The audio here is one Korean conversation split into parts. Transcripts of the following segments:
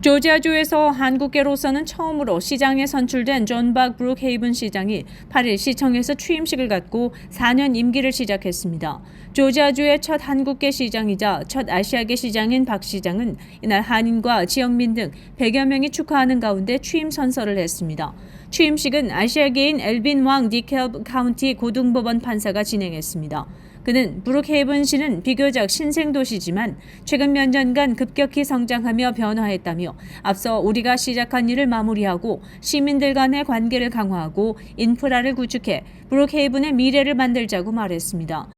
조지아주에서 한국계로서는 처음으로 시장에 선출된 존 박 브룩헤이븐 시장이 8일 시청에서 취임식을 갖고 4년 임기를 시작했습니다. 조지아주의 첫 한국계 시장이자 첫 아시아계 시장인 박 시장은 이날 한인과 지역민 등 100여 명이 축하하는 가운데 취임 선서를 했습니다. 취임식은 아시아계인 엘빈 왕 디켈브 카운티 고등법원 판사가 진행했습니다. 그는 브룩헤이븐시는 비교적 신생도시지만 최근 몇 년간 급격히 성장하며 변화했다며 앞서 우리가 시작한 일을 마무리하고 시민들 간의 관계를 강화하고 인프라를 구축해 브룩헤이븐의 미래를 만들자고 말했습니다.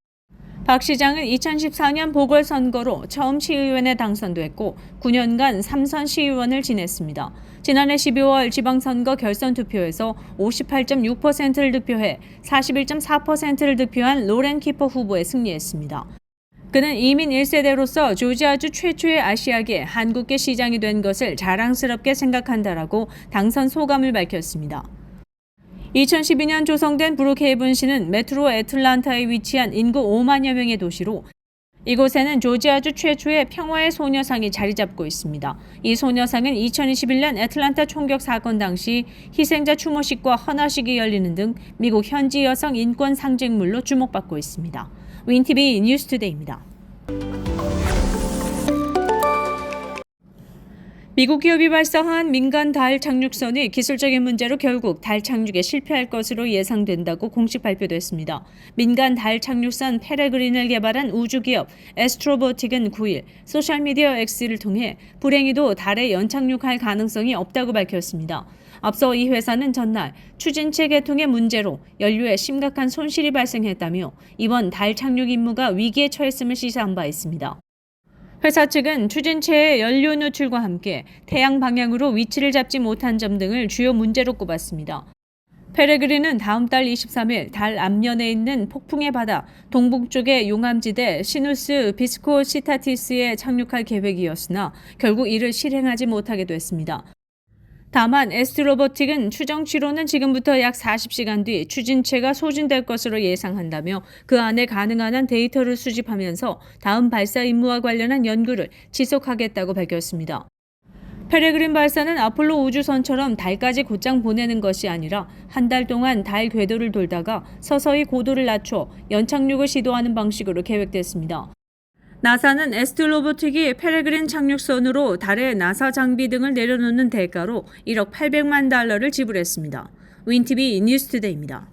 박 시장은 2014년 보궐선거로 처음 시의원에 당선됐고 9년간 3선 시의원을 지냈습니다. 지난해 12월 지방선거 결선 투표에서 58.6%를 득표해 41.4%를 득표한 로렌 키퍼 후보에 승리했습니다. 그는 이민 1세대로서 조지아주 최초의 아시아계 한국계 시장이 된 것을 자랑스럽게 생각한다라고 당선 소감을 밝혔습니다. 2012년 조성된 브룩헤이븐시는 메트로 애틀란타에 위치한 인구 5만여 명의 도시로 이곳에는 조지아주 최초의 평화의 소녀상이 자리 잡고 있습니다. 이 소녀상은 2021년 애틀란타 총격 사건 당시 희생자 추모식과 헌화식이 열리는 등 미국 현지 여성 인권 상징물로 주목받고 있습니다. 윈티비 뉴스투데이입니다. 미국 기업이 발사한 민간 달 착륙선이 기술적인 문제로 결국 달 착륙에 실패할 것으로 예상된다고 공식 발표됐습니다. 민간 달 착륙선 페레그린을 개발한 우주기업 애스트로보틱은 9일 소셜미디어 X를 통해 불행히도 달에 연착륙할 가능성이 없다고 밝혔습니다. 앞서 이 회사는 전날 추진체 개통의 문제로 연료에 심각한 손실이 발생했다며 이번 달 착륙 임무가 위기에 처했음을 시사한 바 있습니다. 회사 측은 추진체의 연료 누출과 함께 태양 방향으로 위치를 잡지 못한 점 등을 주요 문제로 꼽았습니다. 페레그린은 다음 달 23일 달 앞면에 있는 폭풍의 바다 동북쪽의 용암지대 시누스 비스코시타티스에 착륙할 계획이었으나 결국 이를 실행하지 못하게 됐습니다. 다만 애스트로보틱은 추정치로는 지금부터 약 40시간 뒤 추진체가 소진될 것으로 예상한다며 그 안에 가능한 한 데이터를 수집하면서 다음 발사 임무와 관련한 연구를 지속하겠다고 밝혔습니다. 페레그린 발사는 아폴로 우주선처럼 달까지 곧장 보내는 것이 아니라 한 달 동안 달 궤도를 돌다가 서서히 고도를 낮춰 연착륙을 시도하는 방식으로 계획됐습니다. 나사는 애스트로보틱이 페레그린 착륙선으로 달에 나사 장비 등을 내려놓는 대가로 1억 800만 달러를 지불했습니다. 윈티비 뉴스투데이입니다.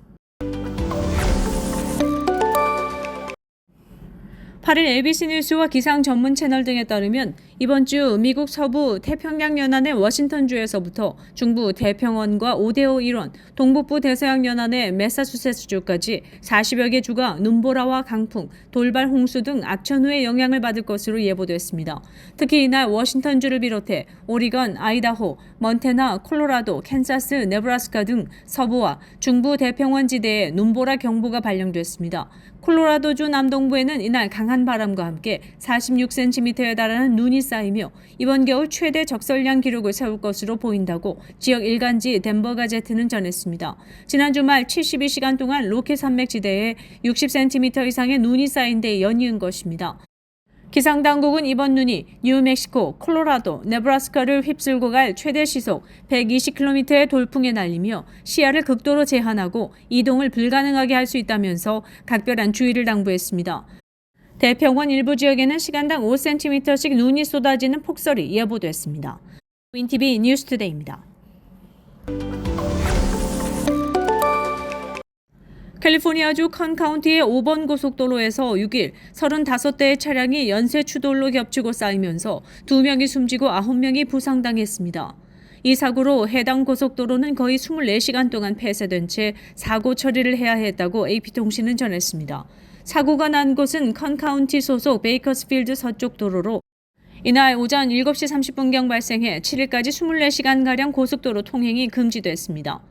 8일 ABC 뉴스와 기상 전문 채널 등에 따르면 이번 주 미국 서부 태평양 연안의 워싱턴주에서부터 중부 태평원과 오데오 일원, 동북부 대서양 연안의 매사추세츠주까지 40여 개 주가 눈보라와 강풍, 돌발 홍수 등 악천후의 영향을 받을 것으로 예보됐습니다. 특히 이날 워싱턴주를 비롯해 오리건, 아이다호, 몬태나, 콜로라도, 캔사스, 네브라스카 등 서부와 중부 태평원 지대에 눈보라 경보가 발령됐습니다. 콜로라도주 남동부에는 이날 강한 바람과 함께 46cm에 달하는 눈이 쌓이며 이번 겨울 최대 적설량 기록을 세울 것으로 보인다고 지역 일간지 덴버 가제트는 전했습니다. 지난 주말 72시간 동안 로키 산맥 지대에 60cm 이상의 눈이 쌓인 데 연이은 것입니다. 기상당국은 이번 눈이 뉴멕시코, 콜로라도, 네브라스카를 휩쓸고 갈 최대 시속 120km의 돌풍에 날리며 시야를 극도로 제한하고 이동을 불가능하게 할 수 있다면서 각별한 주의를 당부했습니다. 태평원 일부 지역에는 시간당 5cm씩 눈이 쏟아지는 폭설이 예보됐습니다. 윈티비 뉴스투데이입니다. 캘리포니아주 컨 카운티의 5번 고속도로에서 6일 35대의 차량이 연쇄 추돌로 겹치고 쌓이면서 2명이 숨지고 9명이 부상당했습니다. 이 사고로 해당 고속도로는 거의 24시간 동안 폐쇄된 채 사고 처리를 해야 했다고 AP통신은 전했습니다. 사고가 난 곳은 컨 카운티 소속 베이커스필드 서쪽 도로로 이날 오전 7시 30분경 발생해 7일까지 24시간가량 고속도로 통행이 금지됐습니다.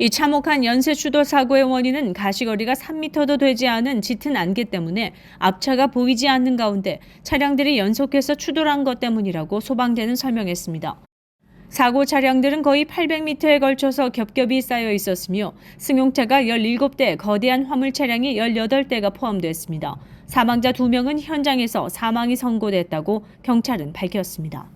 이 참혹한 연쇄 추돌 사고의 원인은 가시거리가 3m도 되지 않은 짙은 안개 때문에 앞차가 보이지 않는 가운데 차량들이 연속해서 추돌한 것 때문이라고 소방대는 설명했습니다. 사고 차량들은 거의 800m에 걸쳐서 겹겹이 쌓여 있었으며 승용차가 17대, 거대한 화물 차량이 18대가 포함됐습니다. 사망자 2명은 현장에서 사망이 선고됐다고 경찰은 밝혔습니다.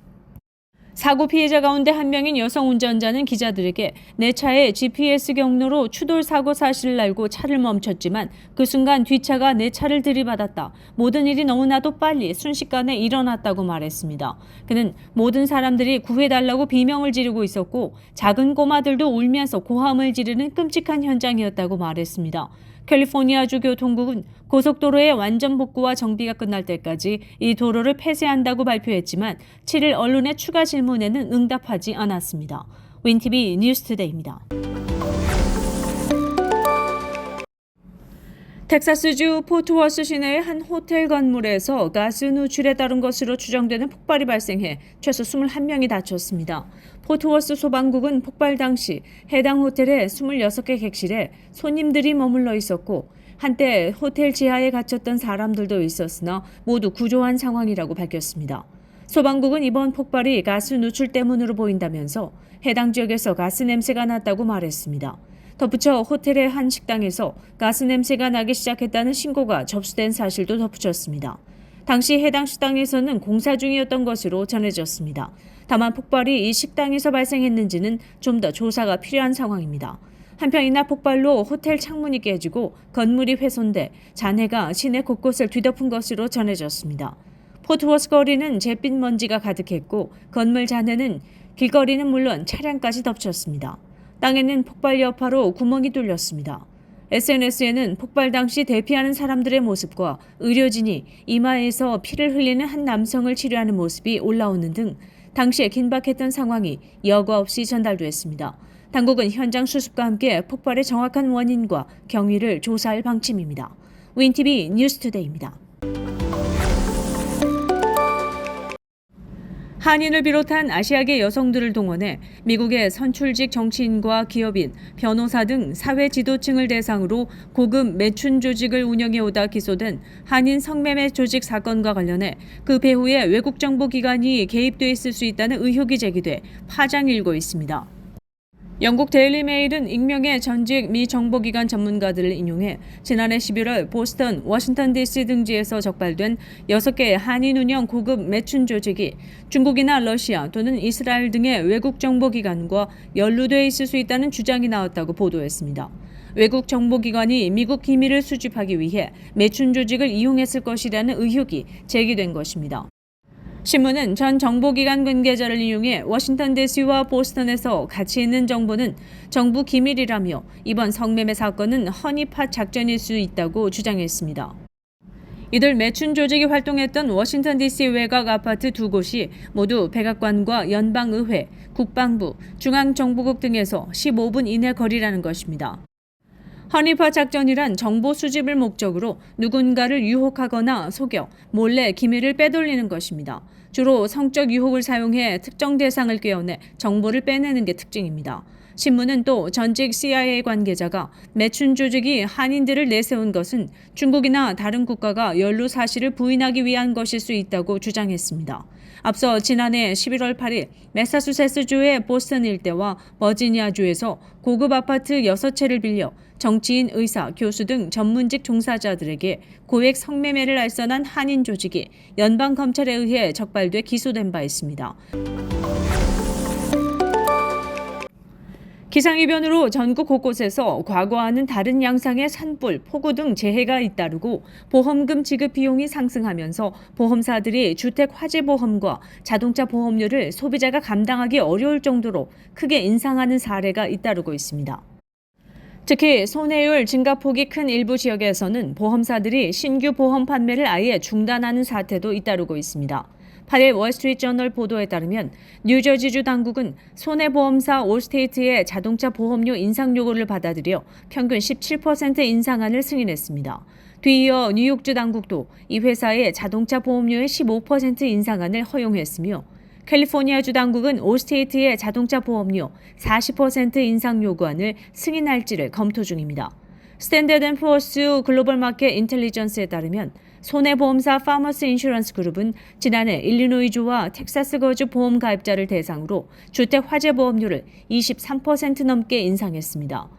사고 피해자 가운데 한 명인 여성 운전자는 기자들에게 내 차의 GPS 경로로 추돌 사고 사실을 알고 차를 멈췄지만 그 순간 뒷차가 내 차를 들이받았다. 모든 일이 너무나도 빨리 순식간에 일어났다고 말했습니다. 그는 모든 사람들이 구해달라고 비명을 지르고 있었고 작은 꼬마들도 울면서 고함을 지르는 끔찍한 현장이었다고 말했습니다. 캘리포니아주 교통국은 고속도로의 완전 복구와 정비가 끝날 때까지 이 도로를 폐쇄한다고 발표했지만 7일 언론의 추가 질문에는 응답하지 않았습니다. 윈티비 뉴스투데이입니다. 텍사스주 포트워스 시내의 한 호텔 건물에서 가스 누출에 따른 것으로 추정되는 폭발이 발생해 최소 21명이 다쳤습니다. 포트워스 소방국은 폭발 당시 해당 호텔의 26개 객실에 손님들이 머물러 있었고 한때 호텔 지하에 갇혔던 사람들도 있었으나 모두 구조한 상황이라고 밝혔습니다. 소방국은 이번 폭발이 가스 누출 때문으로 보인다면서 해당 지역에서 가스 냄새가 났다고 말했습니다. 덧붙여 호텔의 한 식당에서 가스 냄새가 나기 시작했다는 신고가 접수된 사실도 덧붙였습니다. 당시 해당 식당에서는 공사 중이었던 것으로 전해졌습니다. 다만 폭발이 이 식당에서 발생했는지는 좀 더 조사가 필요한 상황입니다. 한편 이날 폭발로 호텔 창문이 깨지고 건물이 훼손돼 잔해가 시내 곳곳을 뒤덮은 것으로 전해졌습니다. 포트워스 거리는 잿빛 먼지가 가득했고 건물 잔해는 길거리는 물론 차량까지 덮쳤습니다. 땅에는 폭발 여파로 구멍이 뚫렸습니다. SNS에는 폭발 당시 대피하는 사람들의 모습과 의료진이 이마에서 피를 흘리는 한 남성을 치료하는 모습이 올라오는 등 당시에 긴박했던 상황이 여과 없이 전달됐습니다. 당국은 현장 수습과 함께 폭발의 정확한 원인과 경위를 조사할 방침입니다. 윈티비 뉴스투데이입니다. 한인을 비롯한 아시아계 여성들을 동원해 미국의 선출직 정치인과 기업인, 변호사 등 사회 지도층을 대상으로 고급 매춘 조직을 운영해오다 기소된 한인 성매매 조직 사건과 관련해 그 배후에 외국 정보기관이 개입돼 있을 수 있다는 의혹이 제기돼 파장이 일고 있습니다. 영국 데일리 메일은 익명의 전직 미 정보기관 전문가들을 인용해 지난해 11월 보스턴, 워싱턴 DC 등지에서 적발된 6개의 한인 운영 고급 매춘 조직이 중국이나 러시아 또는 이스라엘 등의 외국 정보기관과 연루돼 있을 수 있다는 주장이 나왔다고 보도했습니다. 외국 정보기관이 미국 기밀을 수집하기 위해 매춘 조직을 이용했을 것이라는 의혹이 제기된 것입니다. 신문은 전 정보기관 관계자를 이용해 워싱턴 DC와 보스턴에서 가치 있는 정보는 정부 기밀이라며 이번 성매매 사건은 허니팟 작전일 수 있다고 주장했습니다. 이들 매춘 조직이 활동했던 워싱턴 DC 외곽 아파트 2곳이 모두 백악관과 연방의회, 국방부, 중앙정보국 등에서 15분 이내 거리라는 것입니다. 허니팟 작전이란 정보 수집을 목적으로 누군가를 유혹하거나 속여 몰래 기밀을 빼돌리는 것입니다. 주로 성적 유혹을 사용해 특정 대상을 꿰어내 정보를 빼내는 게 특징입니다. 신문은 또 전직 CIA 관계자가 매춘 조직이 한인들을 내세운 것은 중국이나 다른 국가가 연루 사실을 부인하기 위한 것일 수 있다고 주장했습니다. 앞서 지난해 11월 8일 매사추세츠주의 보스턴 일대와 버지니아주에서 고급 아파트 6채를 빌려 정치인, 의사, 교수 등 전문직 종사자들에게 고액 성매매를 알선한 한인 조직이 연방검찰에 의해 적발돼 기소된 바 있습니다. 기상이변으로 전국 곳곳에서 과거와는 다른 양상의 산불, 폭우 등 재해가 잇따르고 보험금 지급 비용이 상승하면서 보험사들이 주택 화재 보험과 자동차 보험료를 소비자가 감당하기 어려울 정도로 크게 인상하는 사례가 잇따르고 있습니다. 특히 손해율 증가폭이 큰 일부 지역에서는 보험사들이 신규 보험 판매를 아예 중단하는 사태도 잇따르고 있습니다. 8일 월스트리트저널 보도에 따르면 뉴저지주 당국은 손해보험사 올스테이트의 자동차 보험료 인상 요구를 받아들여 평균 17% 인상안을 승인했습니다. 뒤이어 뉴욕주 당국도 이 회사의 자동차 보험료의 15% 인상안을 허용했으며 캘리포니아주 당국은 올스테이트의 자동차 보험료 40% 인상 요구안을 승인할지를 검토 중입니다. 스탠더드 & 푸어스 글로벌 마켓 인텔리전스에 따르면 손해보험사 파머스 인슈런스 그룹은 지난해 일리노이주와 텍사스 거주 보험 가입자를 대상으로 주택 화재 보험료를 23% 넘게 인상했습니다.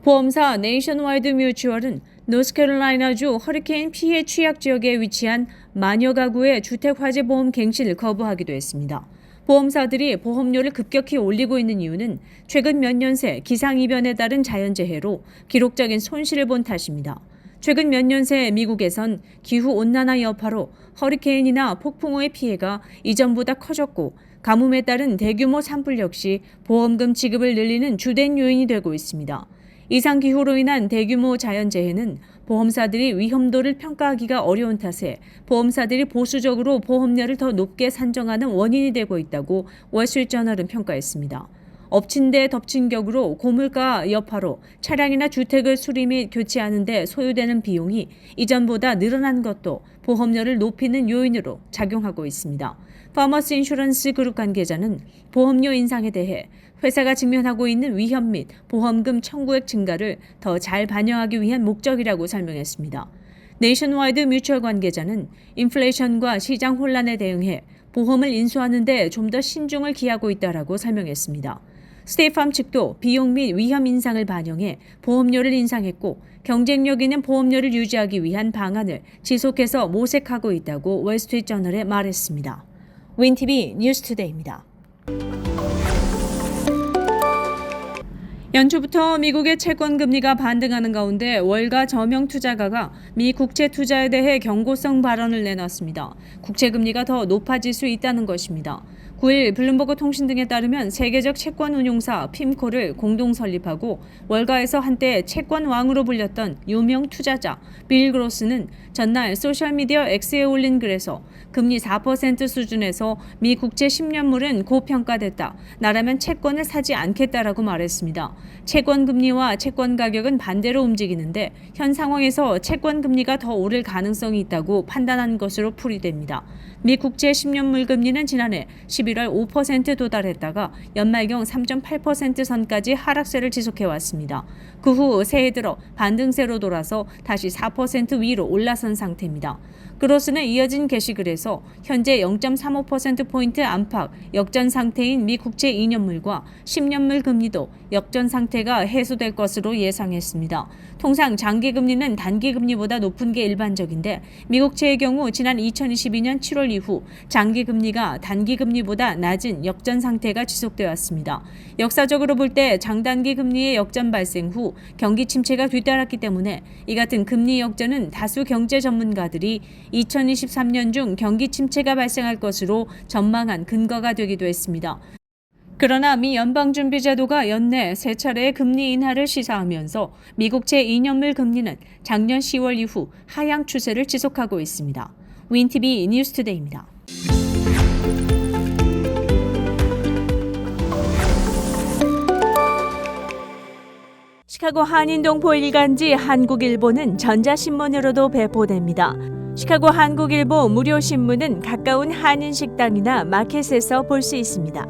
보험사 네이션와이드 뮤추얼은 노스캐롤라이나주 허리케인 피해 취약 지역에 위치한 만여 가구의 주택 화재 보험 갱신을 거부하기도 했습니다. 보험사들이 보험료를 급격히 올리고 있는 이유는 최근 몇 년 새 기상이변에 따른 자연재해로 기록적인 손실을 본 탓입니다. 최근 몇 년 새 미국에선 기후온난화 여파로 허리케인이나 폭풍우의 피해가 이전보다 커졌고 가뭄에 따른 대규모 산불 역시 보험금 지급을 늘리는 주된 요인이 되고 있습니다. 이상기후로 인한 대규모 자연재해는 보험사들이 위험도를 평가하기가 어려운 탓에 보험사들이 보수적으로 보험료를 더 높게 산정하는 원인이 되고 있다고 월스트리트저널은 평가했습니다. 엎친 데 덮친 격으로 고물가 여파로 차량이나 주택을 수리 및 교체하는 데 소요되는 비용이 이전보다 늘어난 것도 보험료를 높이는 요인으로 작용하고 있습니다. 파머스 인슈런스 그룹 관계자는 보험료 인상에 대해 회사가 직면하고 있는 위험 및 보험금 청구액 증가를 더 잘 반영하기 위한 목적이라고 설명했습니다. 네이션와이드 뮤추얼 관계자는 인플레이션과 시장 혼란에 대응해 보험을 인수하는 데 좀 더 신중을 기하고 있다라고 설명했습니다. 스테이팜 측도 비용 및 위험 인상을 반영해 보험료를 인상했고 경쟁력 있는 보험료를 유지하기 위한 방안을 지속해서 모색하고 있다고 월스트리트저널에 말했습니다. 윈TV 뉴스투데이입니다. 연초부터 미국의 채권 금리가 반등하는 가운데 월가 저명 투자가가 미 국채 투자에 대해 경고성 발언을 내놨습니다. 국채 금리가 더 높아질 수 있다는 것입니다. 9일 블룸버그 통신 등에 따르면 세계적 채권 운용사 핌코를 공동 설립하고 월가에서 한때 채권 왕으로 불렸던 유명 투자자 빌 그로스는 전날 소셜미디어 X에 올린 글에서 금리 4% 수준에서 미 국채 10년물은 고평가됐다. 나라면 채권을 사지 않겠다라고 말했습니다. 채권 금리와 채권 가격은 반대로 움직이는데 현 상황에서 채권 금리가 더 오를 가능성이 있다고 판단한 것으로 풀이됩니다. 미 국채 10년물 금리는 지난해 11월 5% 도달했다가 연말경 3.8% 선까지 하락세를 지속해왔습니다. 그 후 새해 들어 반등세로 돌아서 다시 4% 위로 올라선 상태입니다. 그로스는 이어진 게시글에서 현재 0.35%포인트 안팎 역전 상태인 미 국채 2년물과 10년물 금리도 역전 상태가 해소될 것으로 예상했습니다. 통상 장기 금리는 단기 금리보다 높은 게 일반적인데 미국채의 경우 지난 2022년 7월 이후 장기 금리가 단기 금리보다 낮은 역전 상태가 지속되었습니다. 역사적으로 볼 때 장단기 금리의 역전 발생 후 경기 침체가 뒤따랐기 때문에 이 같은 금리 역전은 다수 경제 전문가들이 2023년 중 경기 침체가 발생할 것으로 전망한 근거가 되기도 했습니다. 그러나 미 연방준비제도가 연내 세 차례의 금리 인하를 시사하면서 미국채 2년물 금리는 작년 10월 이후 하향 추세를 지속하고 있습니다. 윈TV 뉴스투데이입니다. 시카고 한인동포 일간지 한국일보는 전자신문으로도 배포됩니다. 시카고 한국일보 무료 신문은 가까운 한인식당이나 마켓에서 볼 수 있습니다.